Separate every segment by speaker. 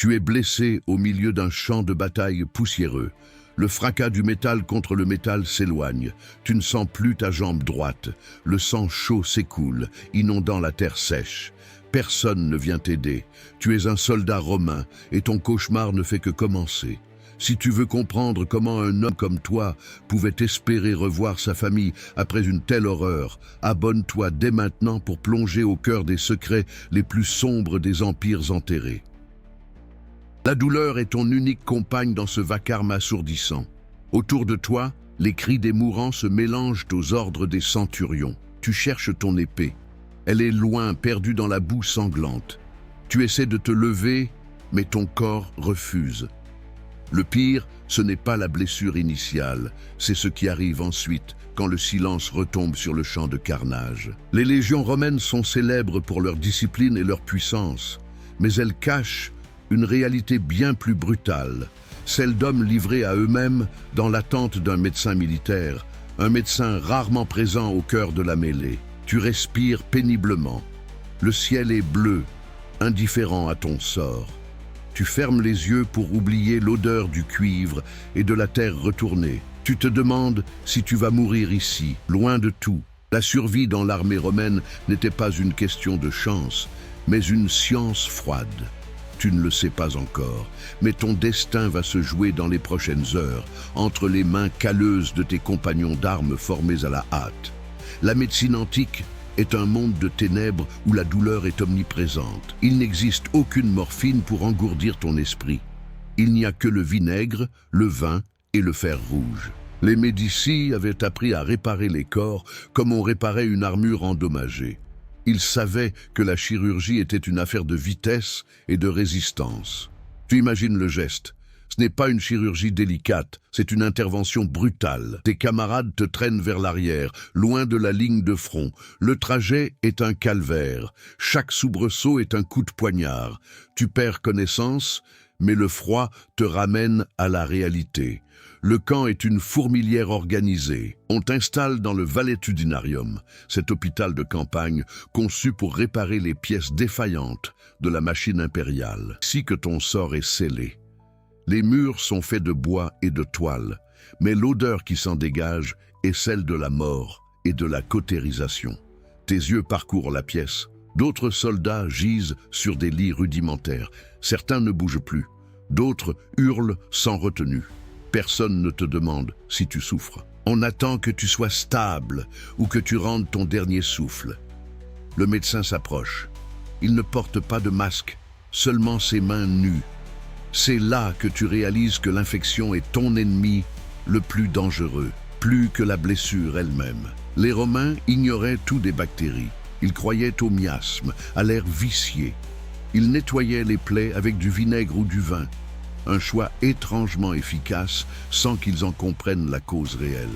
Speaker 1: Tu es blessé au milieu d'un champ de bataille poussiéreux. Le fracas du métal contre le métal s'éloigne. Tu ne sens plus ta jambe droite. Le sang chaud s'écoule, inondant la terre sèche. Personne ne vient t'aider. Tu es un soldat romain et ton cauchemar ne fait que commencer. Si tu veux comprendre comment un homme comme toi pouvait espérer revoir sa famille après une telle horreur, abonne-toi dès maintenant pour plonger au cœur des secrets les plus sombres des empires enterrés. La douleur est ton unique compagne dans ce vacarme assourdissant. Autour de toi, les cris des mourants se mélangent aux ordres des centurions. Tu cherches ton épée. Elle est loin, perdue dans la boue sanglante. Tu essaies de te lever, mais ton corps refuse. Le pire, ce n'est pas la blessure initiale, c'est ce qui arrive ensuite, quand le silence retombe sur le champ de carnage. Les légions romaines sont célèbres pour leur discipline et leur puissance, mais elles cachent une réalité bien plus brutale, celle d'hommes livrés à eux-mêmes dans l'attente d'un médecin militaire, un médecin rarement présent au cœur de la mêlée. Tu respires péniblement. Le ciel est bleu, indifférent à ton sort. Tu fermes les yeux pour oublier l'odeur du cuivre et de la terre retournée. Tu te demandes si tu vas mourir ici, loin de tout. La survie dans l'armée romaine n'était pas une question de chance, mais une science froide. Tu ne le sais pas encore, mais ton destin va se jouer dans les prochaines heures, entre les mains calleuses de tes compagnons d'armes formés à la hâte. La médecine antique est un monde de ténèbres où la douleur est omniprésente. Il n'existe aucune morphine pour engourdir ton esprit. Il n'y a que le vinaigre, le vin et le fer rouge. Les Médicis avaient appris à réparer les corps comme on réparait une armure endommagée. Ils savaient que la chirurgie était une affaire de vitesse et de résistance. Tu imagines le geste. Ce n'est pas une chirurgie délicate, c'est une intervention brutale. Tes camarades te traînent vers l'arrière, loin de la ligne de front. Le trajet est un calvaire. Chaque soubresaut est un coup de poignard. Tu perds connaissance, mais le froid te ramène à la réalité. Le camp est une fourmilière organisée. On t'installe dans le Valetudinarium, cet hôpital de campagne conçu pour réparer les pièces défaillantes de la machine impériale. Ici que ton sort est scellé. Les murs sont faits de bois et de toile, mais l'odeur qui s'en dégage est celle de la mort et de la cautérisation. Tes yeux parcourent la pièce. D'autres soldats gisent sur des lits rudimentaires. Certains ne bougent plus. D'autres hurlent sans retenue. Personne ne te demande si tu souffres. On attend que tu sois stable ou que tu rendes ton dernier souffle. Le médecin s'approche. Il ne porte pas de masque, seulement ses mains nues. C'est là que tu réalises que l'infection est ton ennemi le plus dangereux, plus que la blessure elle-même. Les Romains ignoraient tout des bactéries. Ils croyaient au miasme, à l'air vicié. Ils nettoyaient les plaies avec du vinaigre ou du vin. Un choix étrangement efficace sans qu'ils en comprennent la cause réelle.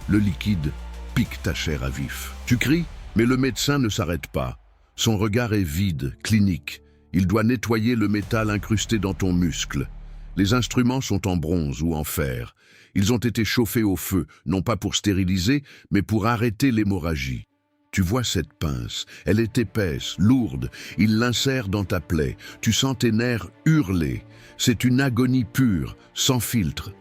Speaker 1: Le liquide pique ta chair à vif. Tu cries, mais le médecin ne s'arrête pas. Son regard est vide, clinique. Il doit nettoyer le métal incrusté dans ton muscle. Les instruments sont en bronze ou en fer. Ils ont été chauffés au feu, non pas pour stériliser, mais pour arrêter l'hémorragie. Tu vois cette pince, elle est épaisse, lourde. Il l'insère dans ta plaie. Tu sens tes nerfs hurler. C'est une agonie pure, sans filtre.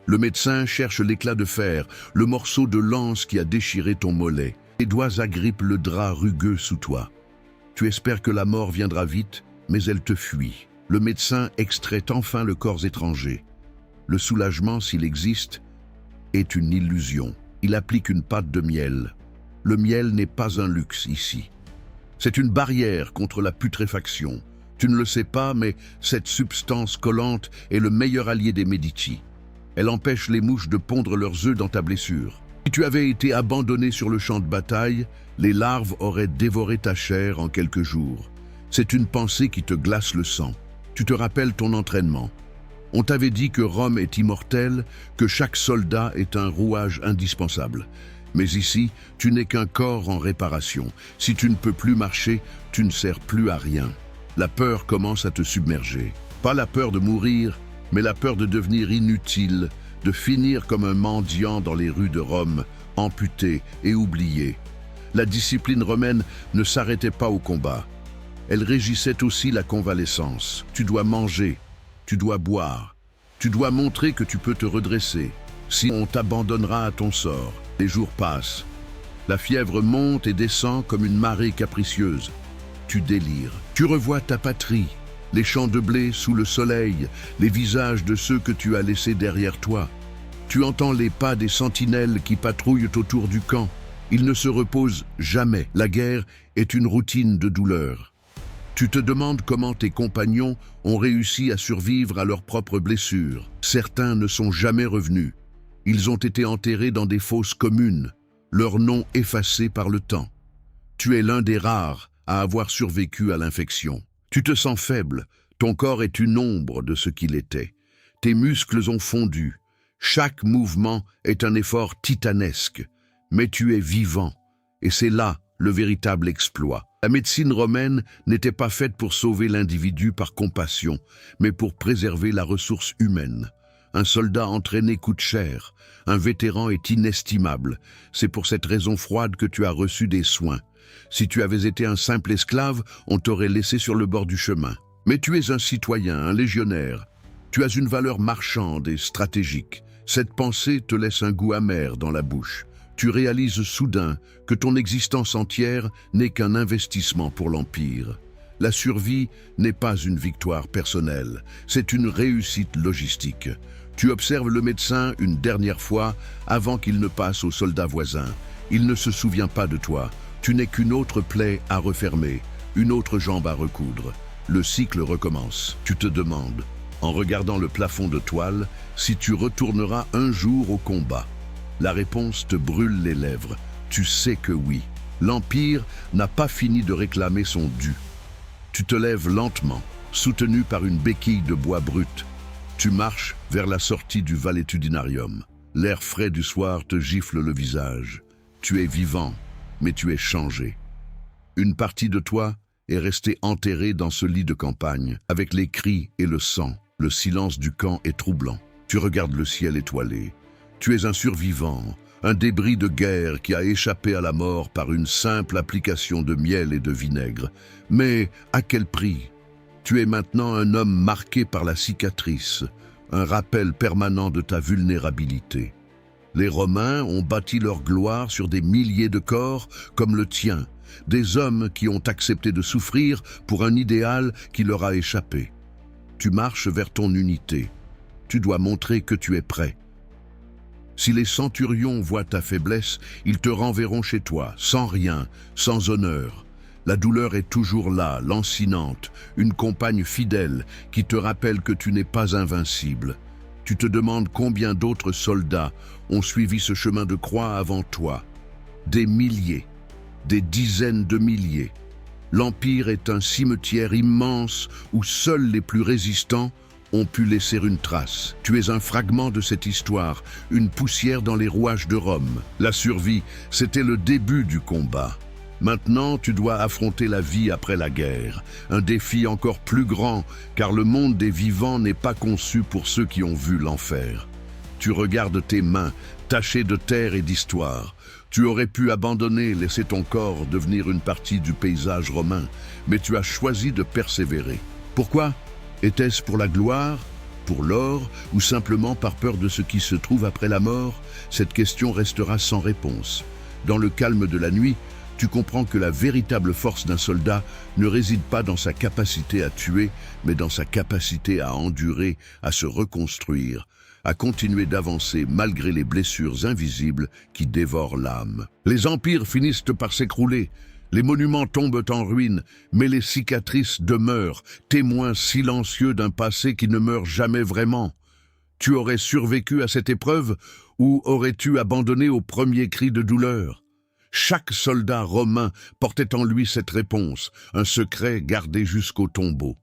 Speaker 1: Le médecin cherche l'éclat de fer, le morceau de lance qui a déchiré ton mollet. Tes doigts agrippent le drap rugueux sous toi. Tu espères que la mort viendra vite, mais elle te fuit. Le médecin extrait enfin le corps étranger. Le soulagement, s'il existe, est une illusion. Il applique une pâte de miel. Le miel n'est pas un luxe ici. C'est une barrière contre la putréfaction. Tu ne le sais pas, mais cette substance collante est le meilleur allié des Médicis. Elle empêche les mouches de pondre leurs œufs dans ta blessure. Si tu avais été abandonné sur le champ de bataille, les larves auraient dévoré ta chair en quelques jours. C'est une pensée qui te glace le sang. Tu te rappelles ton entraînement. On t'avait dit que Rome est immortelle, que chaque soldat est un rouage indispensable. Mais ici, tu n'es qu'un corps en réparation. Si tu ne peux plus marcher, tu ne sers plus à rien. La peur commence à te submerger. Pas la peur de mourir, mais la peur de devenir inutile, de finir comme un mendiant dans les rues de Rome, amputé et oublié. La discipline romaine ne s'arrêtait pas au combat. elle régissait aussi la convalescence. Tu dois manger, tu dois boire, tu dois montrer que tu peux te redresser. Sinon, on t'abandonnera à ton sort. Les jours passent. La fièvre monte et descend comme une marée capricieuse. Tu délires. Tu revois ta patrie, les champs de blé sous le soleil, les visages de ceux que tu as laissés derrière toi. Tu entends les pas des sentinelles qui patrouillent autour du camp. Ils ne se reposent jamais. La guerre est une routine de douleur. Tu te demandes comment tes compagnons ont réussi à survivre à leurs propres blessures. Certains ne sont jamais revenus. Ils ont été enterrés dans des fosses communes, leurs noms effacés par le temps. Tu es l'un des rares à avoir survécu à l'infection. Tu te sens faible, ton corps est une ombre de ce qu'il était. Tes muscles ont fondu. Chaque mouvement est un effort titanesque. Mais tu es vivant, et c'est là le véritable exploit. La médecine romaine n'était pas faite pour sauver l'individu par compassion, mais pour préserver la ressource humaine. Un soldat entraîné coûte cher, un vétéran est inestimable. C'est pour cette raison froide que tu as reçu des soins. Si tu avais été un simple esclave, on t'aurait laissé sur le bord du chemin. Mais tu es un citoyen, un légionnaire. Tu as une valeur marchande et stratégique. Cette pensée te laisse un goût amer dans la bouche. Tu réalises soudain que ton existence entière n'est qu'un investissement pour l'Empire. La survie n'est pas une victoire personnelle, c'est une réussite logistique. Tu observes le médecin une dernière fois avant qu'il ne passe aux soldats voisins. Il ne se souvient pas de toi. Tu n'es qu'une autre plaie à refermer, une autre jambe à recoudre. Le cycle recommence. Tu te demandes, en regardant le plafond de toile, si tu retourneras un jour au combat. La réponse te brûle les lèvres. Tu sais que oui. L'Empire n'a pas fini de réclamer son dû. Tu te lèves lentement, soutenu par une béquille de bois brut. Tu marches vers la sortie du valétudinarium. L'air frais du soir te gifle le visage. Tu es vivant, mais tu es changé. Une partie de toi est restée enterrée dans ce lit de campagne, avec les cris et le sang. Le silence du camp est troublant. Tu regardes le ciel étoilé. Tu es un survivant, un débris de guerre qui a échappé à la mort par une simple application de miel et de vinaigre. Mais à quel prix? Tu es maintenant un homme marqué par la cicatrice, un rappel permanent de ta vulnérabilité. Les Romains ont bâti leur gloire sur des milliers de corps comme le tien, des hommes qui ont accepté de souffrir pour un idéal qui leur a échappé. Tu marches vers ton unité. Tu dois montrer que tu es prêt. Si les centurions voient ta faiblesse, ils te renverront chez toi, sans rien, sans honneur. La douleur est toujours là, lancinante, une compagne fidèle qui te rappelle que tu n'es pas invincible. Tu te demandes combien d'autres soldats ont suivi ce chemin de croix avant toi. Des milliers, des dizaines de milliers. L'Empire est un cimetière immense où seuls les plus résistants ont pu laisser une trace. Tu es un fragment de cette histoire, une poussière dans les rouages de Rome. La survie, c'était le début du combat. Maintenant, tu dois affronter la vie après la guerre. Un défi encore plus grand, car le monde des vivants n'est pas conçu pour ceux qui ont vu l'enfer. Tu regardes tes mains, tachées de terre et d'histoire. Tu aurais pu abandonner, laisser ton corps devenir une partie du paysage romain, mais tu as choisi de persévérer. Pourquoi ? Était-ce pour la gloire, pour l'or, ou simplement par peur de ce qui se trouve après la mort? Cette question restera sans réponse. Dans le calme de la nuit, tu comprends que la véritable force d'un soldat ne réside pas dans sa capacité à tuer, mais dans sa capacité à endurer, à se reconstruire, à continuer d'avancer malgré les blessures invisibles qui dévorent l'âme. Les empires finissent par s'écrouler. Les monuments tombent en ruine, mais les cicatrices demeurent, témoins silencieux d'un passé qui ne meurt jamais vraiment. Tu aurais survécu à cette épreuve ou aurais-tu abandonné au premier cri de douleur? Chaque soldat romain portait en lui cette réponse, un secret gardé jusqu'au tombeau.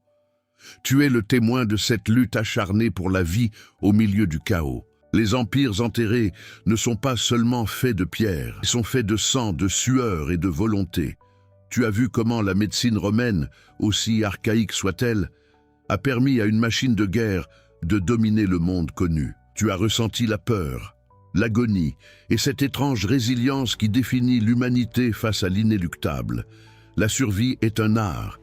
Speaker 1: Tu es le témoin de cette lutte acharnée pour la vie au milieu du chaos. Les empires enterrés ne sont pas seulement faits de pierre, ils sont faits de sang, de sueur et de volonté. Tu as vu comment la médecine romaine, aussi archaïque soit-elle, a permis à une machine de guerre de dominer le monde connu. Tu as ressenti la peur, l'agonie et cette étrange résilience qui définit l'humanité face à l'inéluctable. La survie est un art,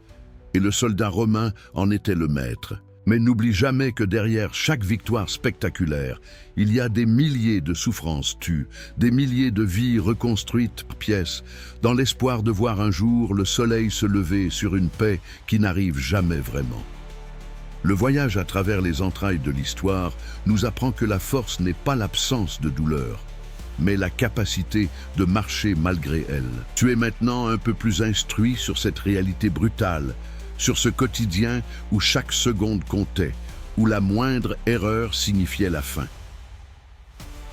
Speaker 1: et le soldat romain en était le maître. Mais n'oublie jamais que derrière chaque victoire spectaculaire, il y a des milliers de souffrances tues, des milliers de vies reconstruites par pièces, dans l'espoir de voir un jour le soleil se lever sur une paix qui n'arrive jamais vraiment. Le voyage à travers les entrailles de l'histoire nous apprend que la force n'est pas l'absence de douleur, mais la capacité de marcher malgré elle. Tu es maintenant un peu plus instruit sur cette réalité brutale, sur ce quotidien où chaque seconde comptait, où la moindre erreur signifiait la fin.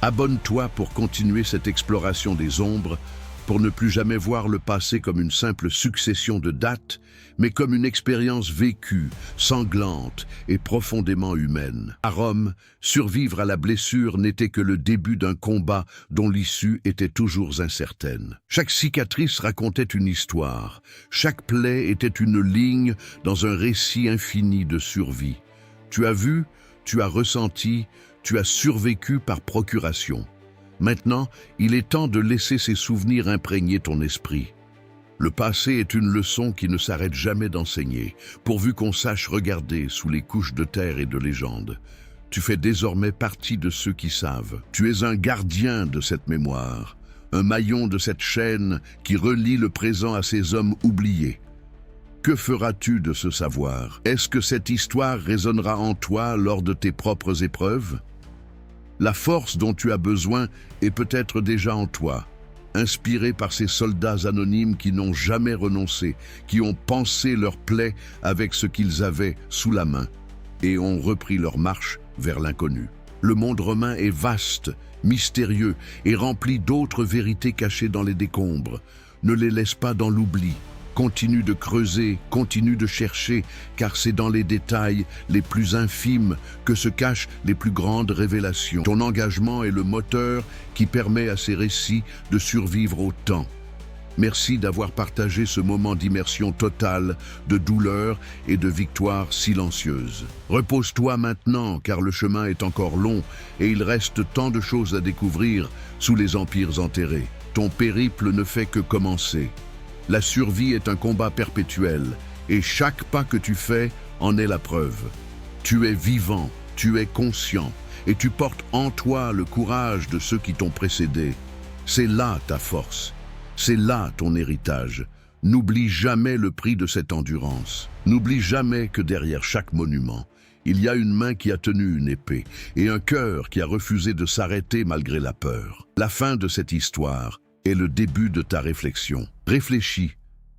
Speaker 1: Abonne-toi pour continuer cette exploration des ombres, pour ne plus jamais voir le passé comme une simple succession de dates, mais comme une expérience vécue, sanglante et profondément humaine. À Rome, survivre à la blessure n'était que le début d'un combat dont l'issue était toujours incertaine. Chaque cicatrice racontait une histoire, chaque plaie était une ligne dans un récit infini de survie. Tu as vu, tu as ressenti, tu as survécu par procuration. Maintenant, il est temps de laisser ces souvenirs imprégner ton esprit. Le passé est une leçon qui ne s'arrête jamais d'enseigner, pourvu qu'on sache regarder sous les couches de terre et de légende. Tu fais désormais partie de ceux qui savent. Tu es un gardien de cette mémoire, un maillon de cette chaîne qui relie le présent à ces hommes oubliés. Que feras-tu de ce savoir? Est-ce que cette histoire résonnera en toi lors de tes propres épreuves? La force dont tu as besoin est peut-être déjà en toi, inspirée par ces soldats anonymes qui n'ont jamais renoncé, qui ont pansé leurs plaies avec ce qu'ils avaient sous la main et ont repris leur marche vers l'inconnu. Le monde romain est vaste, mystérieux et rempli d'autres vérités cachées dans les décombres. Ne les laisse pas dans l'oubli. Continue de creuser, continue de chercher, car c'est dans les détails les plus infimes que se cachent les plus grandes révélations. Ton engagement est le moteur qui permet à ces récits de survivre au temps. Merci d'avoir partagé ce moment d'immersion totale, de douleur et de victoire silencieuse. Repose-toi maintenant, car le chemin est encore long et il reste tant de choses à découvrir sous les empires enterrés. Ton périple ne fait que commencer. La survie est un combat perpétuel, et chaque pas que tu fais en est la preuve. Tu es vivant, tu es conscient, et tu portes en toi le courage de ceux qui t'ont précédé. C'est là ta force, c'est là ton héritage. N'oublie jamais le prix de cette endurance. N'oublie jamais que derrière chaque monument, il y a une main qui a tenu une épée, et un cœur qui a refusé de s'arrêter malgré la peur. La fin de cette histoire est le début de ta réflexion. Réfléchis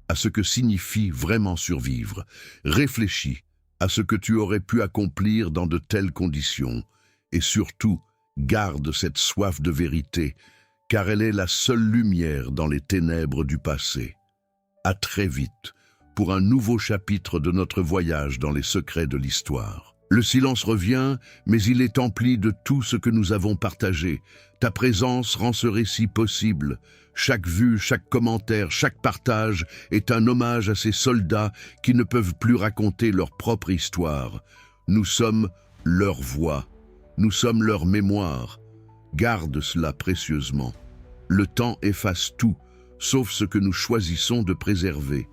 Speaker 1: à ce que signifie vraiment survivre. Réfléchis à ce que tu aurais pu accomplir dans de telles conditions. Et surtout, garde cette soif de vérité, car elle est la seule lumière dans les ténèbres du passé. À très vite, pour un nouveau chapitre de notre voyage dans les secrets de l'histoire. Le silence revient, mais il est empli de tout ce que nous avons partagé. Ta présence rend ce récit possible. Chaque vue, chaque commentaire, chaque partage est un hommage à ces soldats qui ne peuvent plus raconter leur propre histoire. Nous sommes leur voix, nous sommes leur mémoire. Garde cela précieusement. Le temps efface tout, sauf ce que nous choisissons de préserver.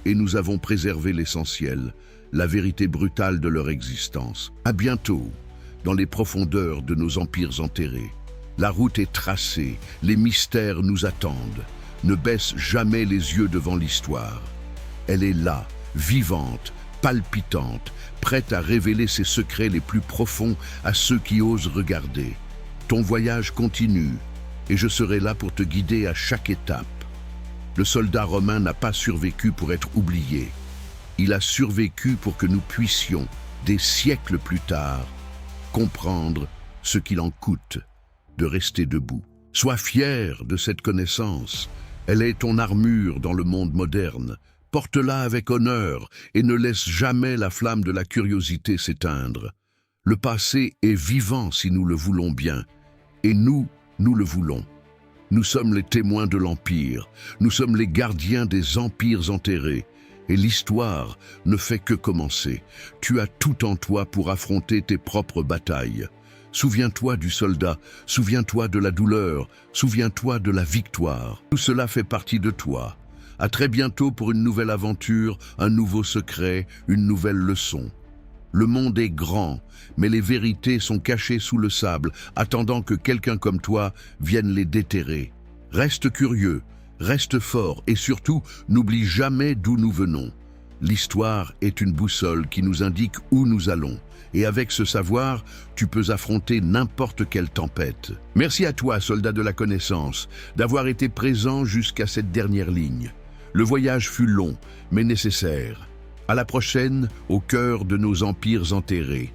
Speaker 1: Et nous avons préservé l'essentiel, la vérité brutale de leur existence. À bientôt, dans les profondeurs de nos empires enterrés. La route est tracée, les mystères nous attendent. Ne baisse jamais les yeux devant l'histoire. Elle est là, vivante, palpitante, prête à révéler ses secrets les plus profonds à ceux qui osent regarder. Ton voyage continue, et je serai là pour te guider à chaque étape. Le soldat romain n'a pas survécu pour être oublié. Il a survécu pour que nous puissions, des siècles plus tard, comprendre ce qu'il en coûte de rester debout. Sois fier de cette connaissance. Elle est ton armure dans le monde moderne. Porte-la avec honneur et ne laisse jamais la flamme de la curiosité s'éteindre. Le passé est vivant si nous le voulons bien, et nous le voulons. Nous sommes les témoins de l'Empire, nous sommes les gardiens des empires enterrés, et l'histoire ne fait que commencer. Tu as tout en toi pour affronter tes propres batailles. Souviens-toi du soldat, souviens-toi de la douleur, souviens-toi de la victoire. Tout cela fait partie de toi. À très bientôt pour une nouvelle aventure, un nouveau secret, une nouvelle leçon. Le monde est grand, mais les vérités sont cachées sous le sable, attendant que quelqu'un comme toi vienne les déterrer. Reste curieux, reste fort et surtout, n'oublie jamais d'où nous venons. L'histoire est une boussole qui nous indique où nous allons. Et avec ce savoir, tu peux affronter n'importe quelle tempête. Merci à toi, soldat de la connaissance, d'avoir été présent jusqu'à cette dernière ligne. Le voyage fut long, mais nécessaire. À la prochaine, au cœur de nos empires enterrés.